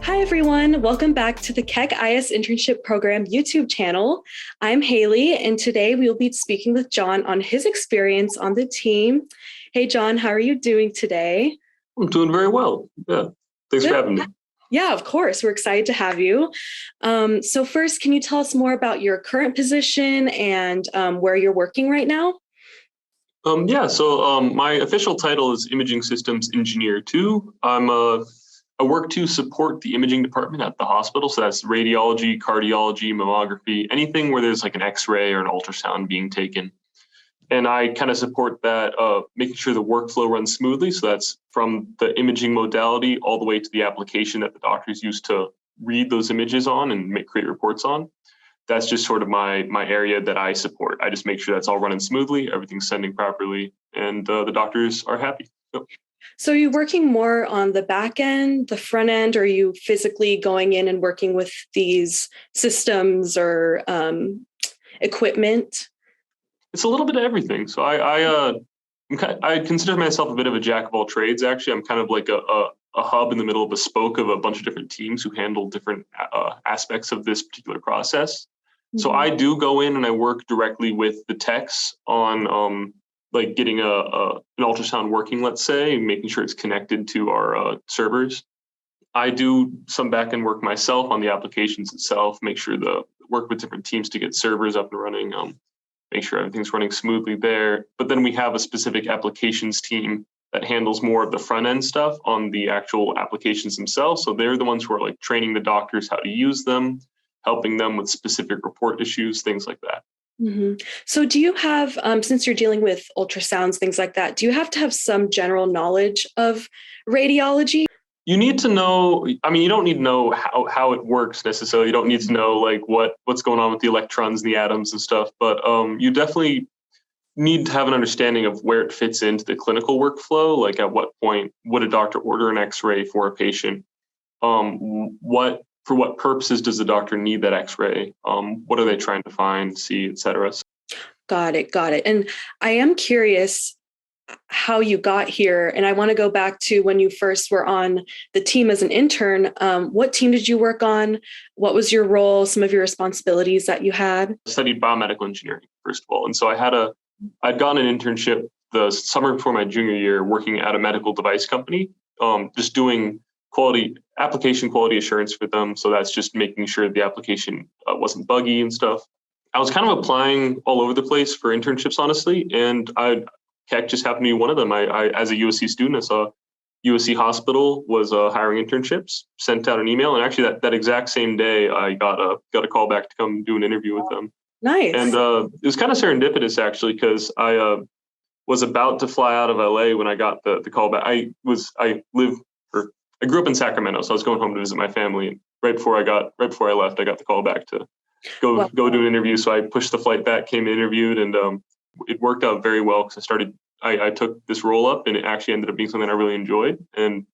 Hi, everyone. Welcome back to the Keck IS Internship Program YouTube channel. I'm Haley, and today we will be speaking with John on his experience on the team. Hey, John, how are you doing today? I'm doing very well. Yeah. Thanks for having me. Yeah, of course. We're excited to have you. So first, can you tell us more about your current position and where you're working right now? My official title is Imaging Systems Engineer 2. I work to support the imaging department at the hospital. So that's radiology, cardiology, mammography, anything where there's like an X-ray or an ultrasound being taken. And I kind of support that, making sure the workflow runs smoothly. So that's from the imaging modality all the way to the application that the doctors use to read those images on and create reports on. That's just sort of my area that I support. I just make sure that's all running smoothly, everything's sending properly, and the doctors are happy. So are you working more on the back end, the front end, or are you physically going in and working with these systems or equipment? It's a little bit of everything. So I consider myself a bit of a jack of all trades. Actually, I'm kind of like a hub in the middle of a spoke of a bunch of different teams who handle different aspects of this particular process. Mm-hmm. So I do go in and I work directly with the techs on like getting an ultrasound working, let's say, and making sure it's connected to our servers. I do some back-end work myself on the applications itself, make sure work with different teams to get servers up and running, make sure everything's running smoothly there. But then we have a specific applications team that handles more of the front end stuff on the actual applications themselves. So they're the ones who are like training the doctors how to use them, helping them with specific report issues, things like that. Mm-hmm. So do you have, since you're dealing with ultrasounds, things like that, do you have to have some general knowledge of radiology? You need to know, I mean, you don't need to know how it works necessarily. You don't need to know like what's going on with the electrons and the atoms and stuff, but you definitely need to have an understanding of where it fits into the clinical workflow. Like at what point would a doctor order an X-ray for a patient? For what purposes does the doctor need that X-ray? What are they trying to find, see, et cetera? Got it. And I am curious how you got here. And I want to go back to when you first were on the team as an intern. What team did you work on? What was your role? Some of your responsibilities that you had? I studied biomedical engineering, first of all. And so I'd gotten an internship the summer before my junior year working at a medical device company, just doing application quality assurance for them. So that's just making sure the application wasn't buggy and stuff. I was kind of applying all over the place for internships, honestly. And Keck just happened to be one of them. I as a USC student, I saw USC Hospital was hiring internships, sent out an email. And actually that exact same day, I got a call back to come do an interview with them. Nice. And it was kind of serendipitous, actually, because I was about to fly out of LA when I got the call back. I grew up in Sacramento, so I was going home to visit my family. And right before I left, I got the call back to go do an interview. So I pushed the flight back, came interviewed, and it worked out very well because I took this role up, and it actually ended up being something I really enjoyed. And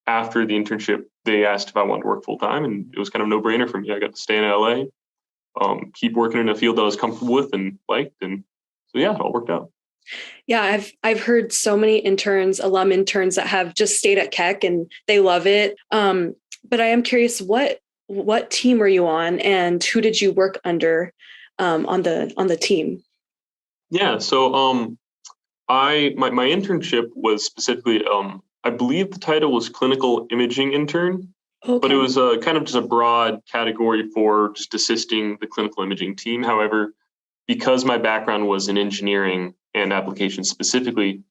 after the internship, they asked if I wanted to work full time, and it was kind of a no-brainer for me. I got to stay in LA, keep working in a field that I was comfortable with and liked, and so yeah, it all worked out. Yeah, I've heard so many alum interns that have just stayed at Keck and they love it. But I am curious, what team were you on, and who did you work under on the team? Yeah, so my internship was specifically, I believe the title was Clinical Imaging Intern, okay. But it was kind of just a broad category for just assisting the clinical imaging team. However, because my background was in engineering and applications specifically,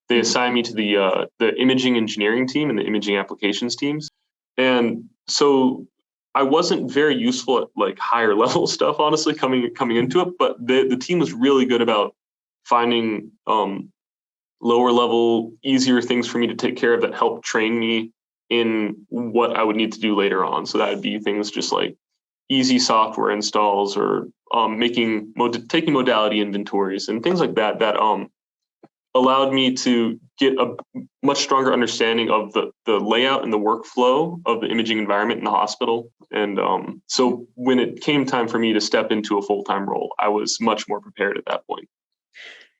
they assigned me to the imaging engineering team and the imaging applications teams. And so I wasn't very useful at like higher level stuff, honestly, coming into it, but the team was really good about finding lower level, easier things for me to take care of that helped train me in what I would need to do later on. So that would be things just like easy software installs or taking modality inventories and things like that allowed me to get a much stronger understanding of the layout and the workflow of the imaging environment in the hospital. And so when it came time for me to step into a full-time role, I was much more prepared at that point.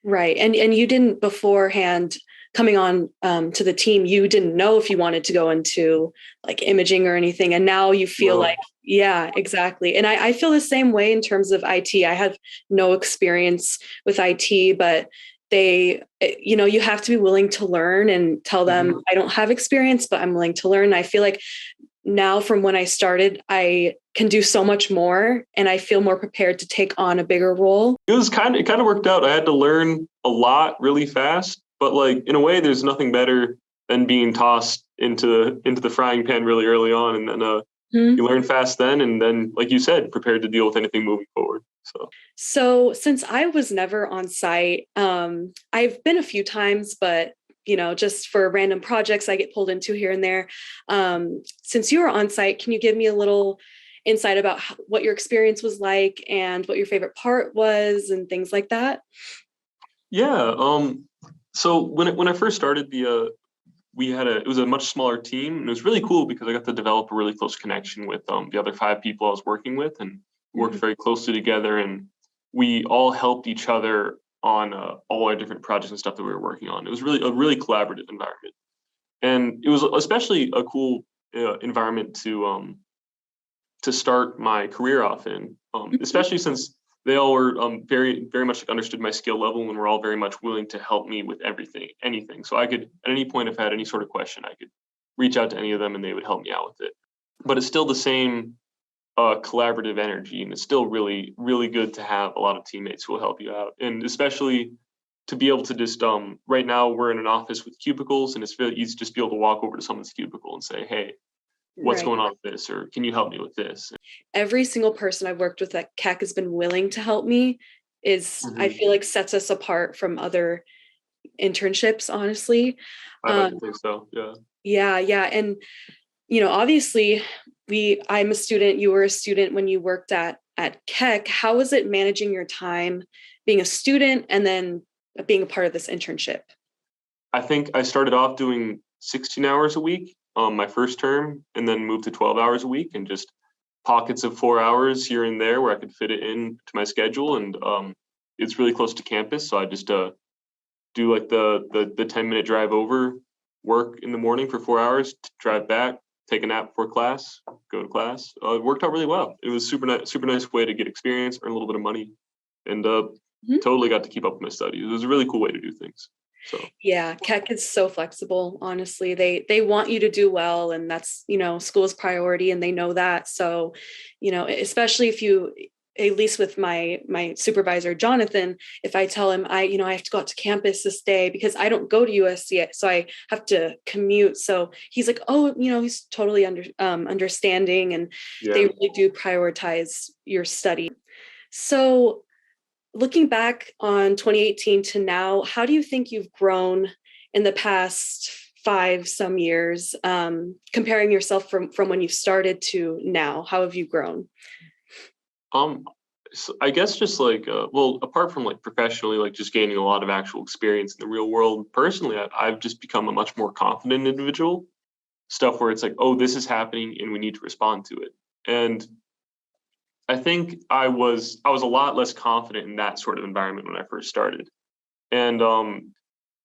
Right. And you didn't beforehand coming on to the team, you didn't know if you wanted to go into like imaging or anything. And now you feel like, yeah, exactly. And I feel the same way in terms of IT. I have no experience with IT, but you have to be willing to learn and tell them I don't have experience, but I'm willing to learn. I feel like now from when I started, I can do so much more and I feel more prepared to take on a bigger role. It kind of worked out. I had to learn a lot really fast, but like in a way, there's nothing better than being tossed into the frying pan really early on. And then you learn fast then. And then, like you said, prepared to deal with anything moving forward. So since I was never on site, I've been a few times, but just for random projects I get pulled into here and there. Since you were on site, can you give me a little insight about what your experience was like and what your favorite part was and things like that? Yeah. So when I first started, it was a much smaller team, and it was really cool because I got to develop a really close connection with the other 5 people I was working with, and worked very closely together, and we all helped each other on all our different projects and stuff that we were working on. It was really a really collaborative environment, and it was especially a cool environment to start my career off in, especially since they all were very very much understood my skill level and were all very much willing to help me with anything. So I could at any point, if I had any sort of question, I could reach out to any of them and they would help me out with it. But it's still the same collaborative energy, and it's still really really good to have a lot of teammates who will help you out, and especially to be able to just right now we're in an office with cubicles, and it's really easy to just be able to walk over to someone's cubicle and say, hey, what's going on with this, or can you help me with this? Every single person I've worked with at Keck has been willing to help me. I feel like sets us apart from other internships, honestly. I think so. Yeah. And obviously I'm a student, you were a student when you worked at Keck. How was it managing your time being a student and then being a part of this internship? I think I started off doing 16 hours a week my first term, and then moved to 12 hours a week, and just pockets of 4 hours here and there where I could fit it in to my schedule. And it's really close to campus, so I just do like the 10-minute drive over, work in the morning for 4 hours, drive back, take a nap before class, go to class. It worked out really well. It was super nice way to get experience, earn a little bit of money, and totally got to keep up with my studies. It was a really cool way to do things. So yeah, Keck is so flexible. Honestly, they want you to do well, and that's school's priority, and they know that. So, especially if you, at least with my supervisor Jonathan, if I tell him I have to go out to campus this day because I don't go to USC, so I have to commute. So he's like, oh, he's totally understanding, and they really do prioritize your study. So looking back on 2018 to now, how do you think you've grown in the past 5 some years, comparing yourself from when you started to now? How have you grown? So I guess just like, apart from like professionally, like just gaining a lot of actual experience in the real world, personally, I've just become a much more confident individual. Stuff where it's like, oh, this is happening and we need to respond to it. And I think I was a lot less confident in that sort of environment when I first started. And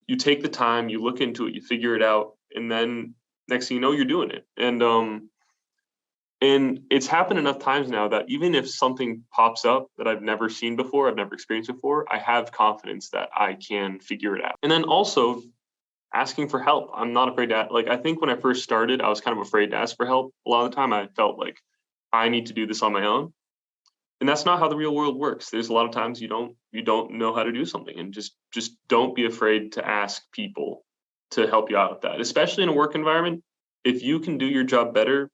you take the time, you look into it, you figure it out, and then next thing you know, you're doing it. And it's happened enough times now that even if something pops up that I've never seen before, I've never experienced before, I have confidence that I can figure it out. And then also asking for help. I'm not afraid to, I think when I first started, I was kind of afraid to ask for help. A lot of the time I felt like I need to do this on my own. And that's not how the real world works. There's a lot of times you don't know how to do something, and just don't be afraid to ask people to help you out with that, especially in a work environment. If you can do your job better,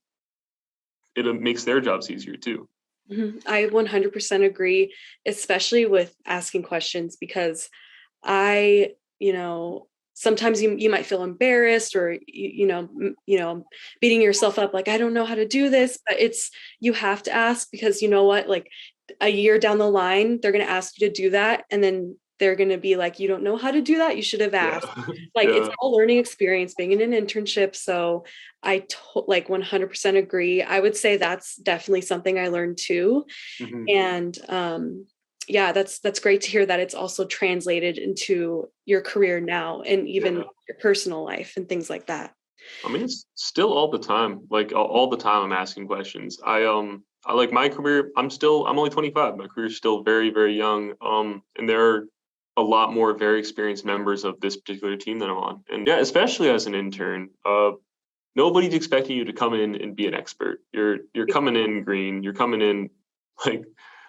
it makes their jobs easier too. I 100% agree, especially with asking questions, because sometimes you might feel embarrassed or, beating yourself up. Like, I don't know how to do this, but you have to ask, because you know what, like a year down the line, they're going to ask you to do that. And then they're going to be like, you don't know how to do that. You should have asked. It's all learning experience being in an internship. So I 100% agree. I would say that's definitely something I learned too. And Yeah, that's great to hear that it's also translated into your career now and even Yeah. your personal life and things like that. I mean, it's still all the time. Like all the time, I'm asking questions. I like my career. I'm only 25. My career is still very, very young. And there are a lot more very experienced members of this particular team that I'm on. And yeah, especially as an intern, nobody's expecting you to come in and be an expert. You're coming in green. You're coming in like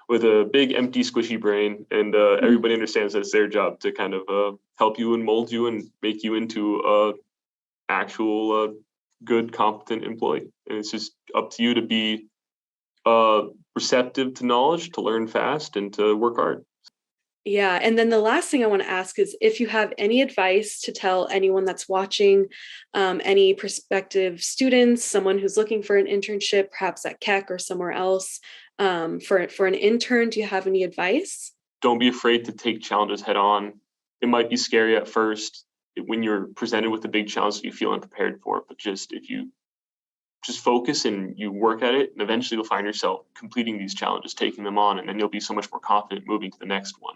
with a big, empty, squishy brain, and everybody understands that it's their job to kind of help you and mold you and make you into actual good, competent employee. And it's just up to you to be receptive to knowledge, to learn fast, and to work hard. Yeah. And then the last thing I want to ask is if you have any advice to tell anyone that's watching, any prospective students, someone who's looking for an internship, perhaps at Keck or somewhere else, for an intern, do you have any advice? Don't be afraid to take challenges head on. It might be scary at first when you're presented with a big challenge that you feel unprepared for, but just if you just focus and you work at it, and eventually you'll find yourself completing these challenges, taking them on, and then you'll be so much more confident moving to the next one.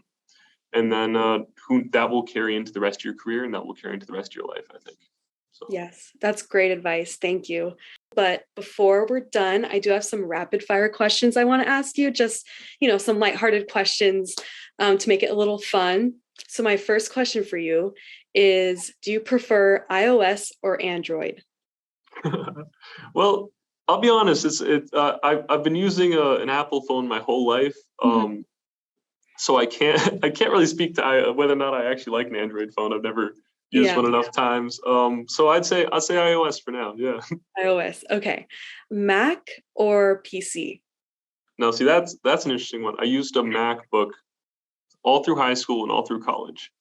And then that will carry into the rest of your career, and that will carry into the rest of your life, I think. So. Yes, that's great advice. Thank you. But before we're done, I do have some rapid fire questions I want to ask you, just, some lighthearted questions to make it a little fun. So my first question for you is, do you prefer iOS or Android? Well, I'll be honest. I've been using an Apple phone my whole life, so I can't really speak to whether or not I actually like an Android phone. I've never used one enough times. So I'll say iOS for now. Yeah. iOS. Okay. Mac or PC? Now, see, that's an interesting one. I used a MacBook all through high school and all through college,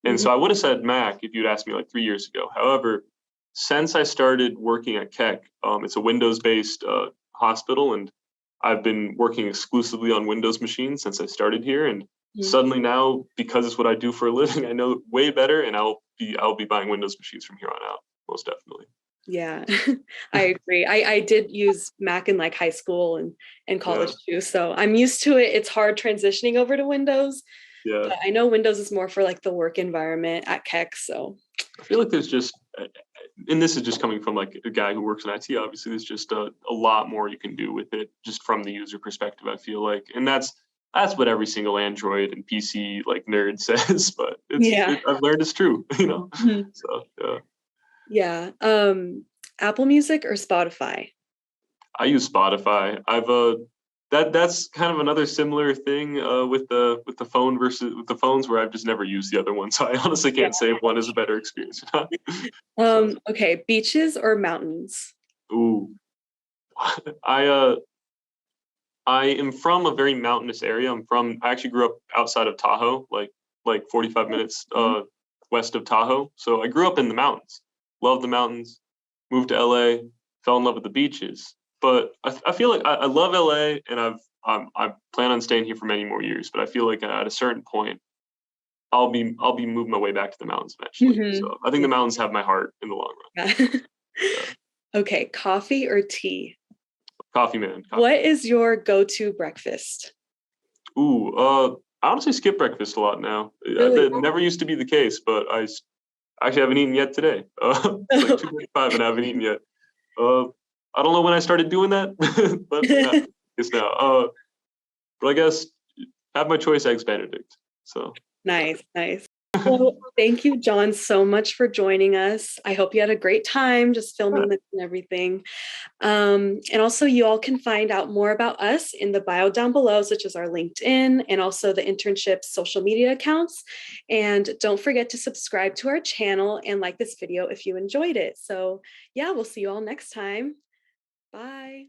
and so I would have said Mac if you'd asked me like 3 years ago. However, since I started working at Keck, it's a Windows-based hospital, and I've been working exclusively on Windows machines since I started here. And suddenly now, because it's what I do for a living, I know way better, and I'll be buying Windows machines from here on out, most definitely. Yeah, I agree. I did use Mac in like high school and college too, so I'm used to it. It's hard transitioning over to Windows. Yeah, but I know Windows is more for like the work environment at Keck. So I feel like there's just, and this is just coming from like a guy who works in IT. Obviously, there's just a lot more you can do with it, just from the user perspective. I feel like, and that's what every single Android and PC like nerd says. But I've learned it's true. So yeah. Apple Music or Spotify? I use Spotify. That's kind of another similar thing with the phone versus with the phones, where I've just never used the other one. So I honestly can't say if one is a better experience or not. Okay, beaches or mountains? Ooh, I am from a very mountainous area. I actually grew up outside of Tahoe, like 45 minutes west of Tahoe. So I grew up in the mountains. Love the mountains. Moved to LA. Fell in love with the beaches. But I feel like I love LA, and I plan on staying here for many more years. But I feel like at a certain point, I'll be moving my way back to the mountains eventually. So I think the mountains have my heart in the long run. Yeah. Okay, coffee or tea? Coffee, man. Coffee. What is your go-to breakfast? Ooh, I honestly skip breakfast a lot now. Really? That never used to be the case, but I actually haven't eaten yet today. It's like 2:45 and I haven't eaten yet. I don't know when I started doing that, but it's now. But I guess have my choice, eggs Benedict. So nice. Well, thank you, John, so much for joining us. I hope you had a great time just filming this and everything. And also, you all can find out more about us in the bio down below, such as our LinkedIn and also the internship social media accounts. And don't forget to subscribe to our channel and like this video if you enjoyed it. So yeah, we'll see you all next time. Bye.